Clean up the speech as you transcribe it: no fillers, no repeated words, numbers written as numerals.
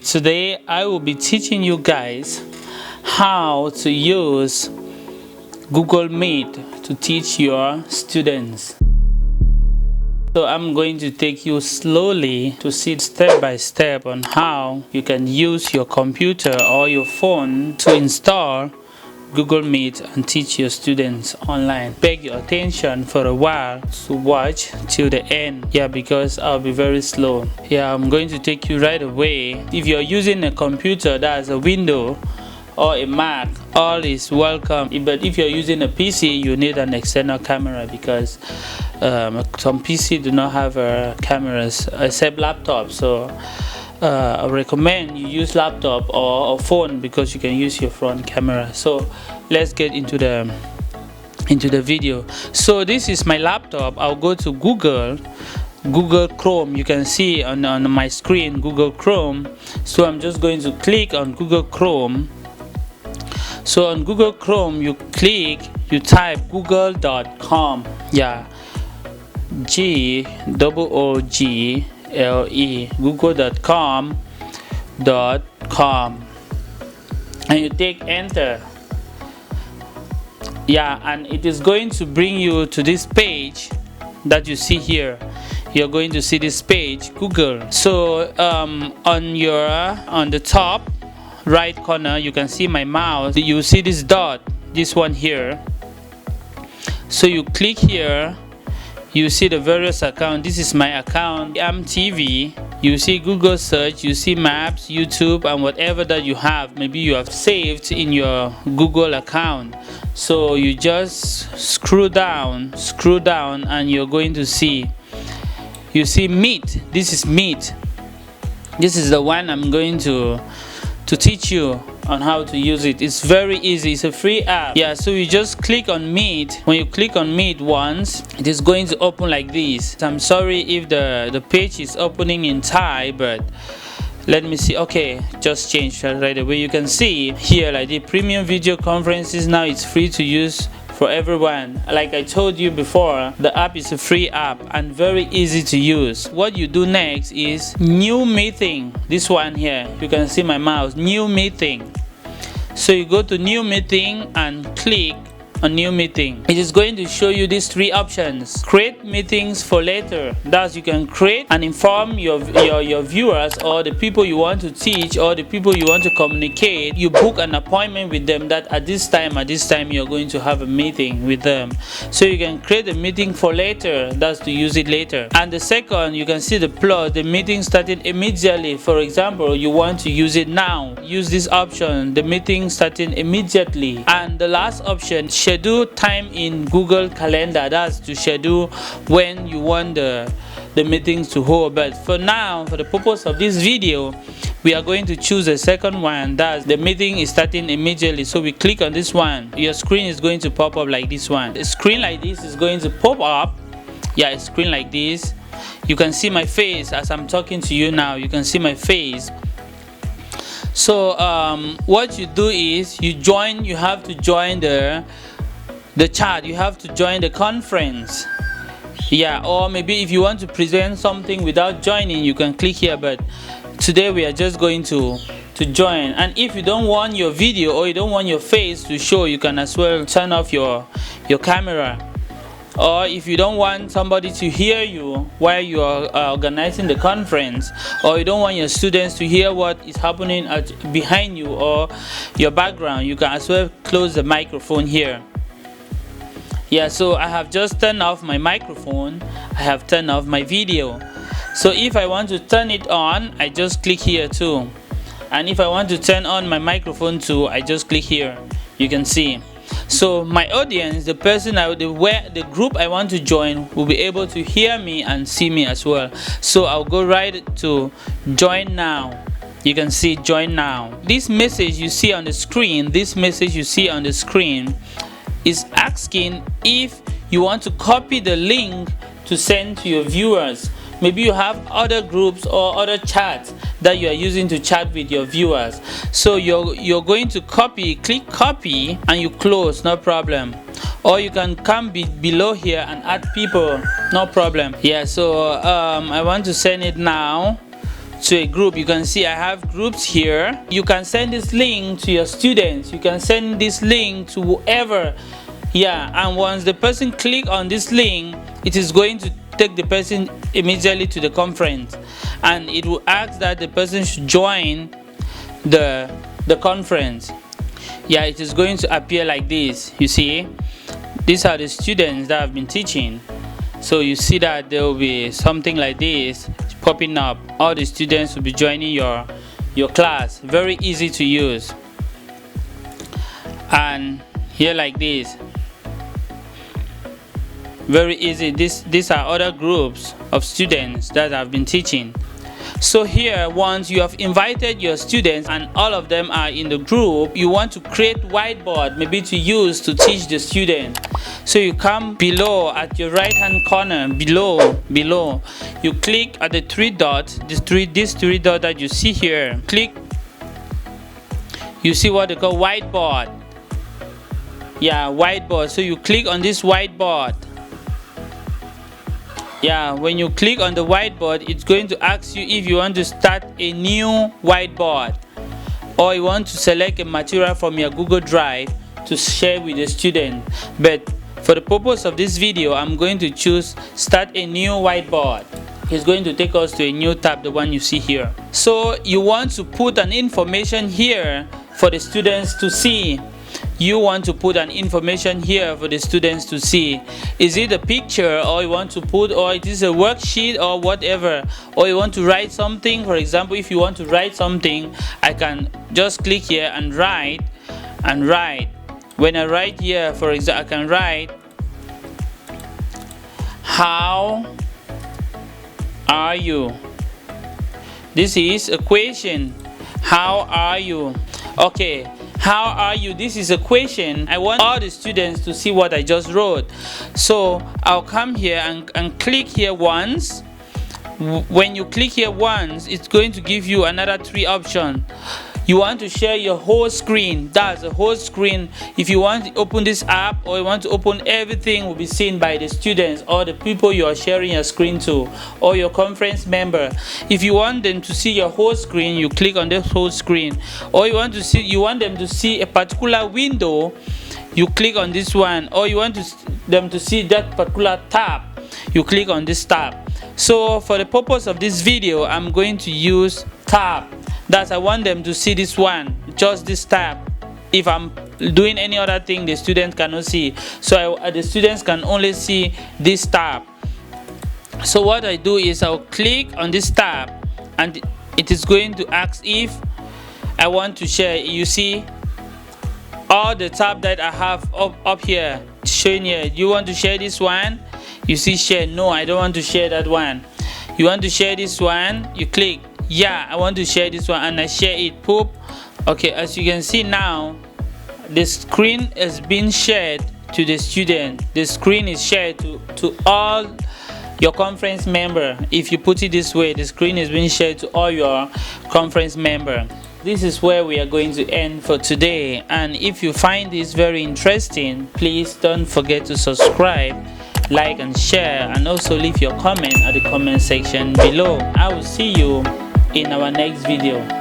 Today I will be teaching you guys how to use Google Meet to teach your students. So I'm going to take you slowly to see step by step on how you can use your computer or your phone to install Google Meet and teach your students online. Beg your attention for a while to watch till the end, because I'll be very slow. I'm going to take you right away. If you're using a computer that's a Windows or a Mac, all is welcome. But if you're using a PC, you need an external camera because some PC do not have cameras except laptops. So I recommend you use laptop or phone because you can use your front camera. So let's get into the video. So this is my laptop. I'll go to Google Chrome. You can see on my screen Google Chrome. So I'm just going to click on Google Chrome. So on Google Chrome you type google.com. Google.com, and you take enter. And it is going to bring you to this page that you see here. You're going to see this page, Google. So on the top right corner you can see my mouse. You see this dot, this one here. So you click here. You see the various accounts. This is my account, MTV. You see Google search, you see maps, YouTube, and whatever that you have. Maybe you have saved in your Google account. So you just screw down, and you're going to see. You see Meet. This is Meet. This is the one I'm going to teach you on how to use it. It's very easy. It's a free app. So you just click on Meet. When you click on Meet once, it is going to open like this. I'm sorry if the page is opening in Thai, but let me see. Okay, just change right away. You can see here like the premium video conferences. Now it's free to use for everyone. Like I told you before, the app is a free app and very easy to use. What you do next is new meeting. This one here, you can see my mouse, new meeting. So you go to new meeting and click on new meeting. It is going to show you these three options. Create meetings for later. Thus you can create and inform your viewers or the people you want to teach or the people you want to communicate. You book an appointment with them that at this time you're going to have a meeting with them. So you can create a meeting for later. That's to use it later. And the second, you can see the plus, the meeting started immediately. For example, you want to use it now. Use this option, the meeting starting immediately. And the last option, schedule time in Google Calendar. That's to schedule when you want the meetings to hold. But for now, for the purpose of this video, we are going to choose the second one. That's the meeting is starting immediately. So we click on this one. Your screen is going to pop up like this one. A screen like this is going to pop up. A screen like this. You can see my face as I'm talking to you now. You can see my face. So what you do is you have to join the chat. You have to join the conference. Or maybe if you want to present something without joining, you can click here. But today we are just going to join. And if you don't want your video or you don't want your face to show, you can as well turn off your camera. Or if you don't want somebody to hear you while you are organizing the conference, or you don't want your students to hear what is happening behind you or your background, you can as well close the microphone here. So I have just turned off my microphone. I have turned off my video. So if I want to turn it on, I just click here too. And if I want to turn on my microphone too, I just click here. You can see. So my audience, the person the group I want to join will be able to hear me and see me as well. So I'll go right to join now. You can see join now. This message you see on the screen, is asking if you want to copy the link to send to your viewers. Maybe you have other groups or other chats that you are using to chat with your viewers. So you're going to click copy and you close, no problem. Or you can come below here and add people, no problem. So I want to send it now to a group. You can see I have groups here. You can send this link to your students. You can send this link to whoever. Yeah, and once the person click on this link, it is going to take the person immediately to the conference, and it will ask that the person should join the conference. Yeah, it is going to appear like this. You see, these are the students that I've been teaching. So you see that there will be something like this popping up. All the students will be joining your class. Very easy to use. And here like this, very easy. These are other groups of students that I've been teaching. So here, once you have invited your students and all of them are in the group, you want to create whiteboard maybe to use to teach the student. So you come below at your right hand corner, below you click at the three dots, these three dots that you see here. Click, you see what they call whiteboard. Yeah, whiteboard. So you click on this whiteboard. Yeah, when you click on the whiteboard, it's going to ask you if you want to start a new whiteboard or you want to select a material from your Google Drive to share with the student. But for the purpose of this video, I'm going to choose start a new whiteboard. It's going to take us to a new tab, the one you see here. So you want to put an information here for the students to see. You want to put an information here for the students to see. Is it a picture, or you want to put, or it is a worksheet or whatever, or you want to write something? For example, if you want to write something, I can just click here and write. When I write here, for example, I can write, how are you? This is a question. How are you? Okay. How are you? This is a question. I want all the students to see what I just wrote. So I'll come here and click here once. When you click here once, it's going to give you another 3 options. You want to share your whole screen. That's the whole screen. If you want to open this app or you want to open everything, will be seen by the students or the people you are sharing your screen to, or your conference member. If you want them to see your whole screen, you click on the whole screen. Or you want them to see a particular window, you click on this one. Or you want them to see that particular tab, you click on this tab. So for the purpose of this video, I'm going to use tab. That I want them to see this one, just this tab. If I'm doing any other thing, the students cannot see. So the students can only see this tab. So what I do is I'll click on this tab, and it is going to ask if I want to share. You see all the tab that I have up here showing here. You want to share this one? You see share. No, I don't want to share that one. You want to share this one? You click. Yeah, I want to share this one, and I share it. Poop. Okay, as you can see now, the screen has been shared to the student. The screen is shared to all your conference member. If you put it this way, the screen is being shared to all your conference member. This is where we are going to end for today, and if you find this very interesting, please don't forget to subscribe, like and share, and also leave your comment at the comment section below. I will see you in our next video.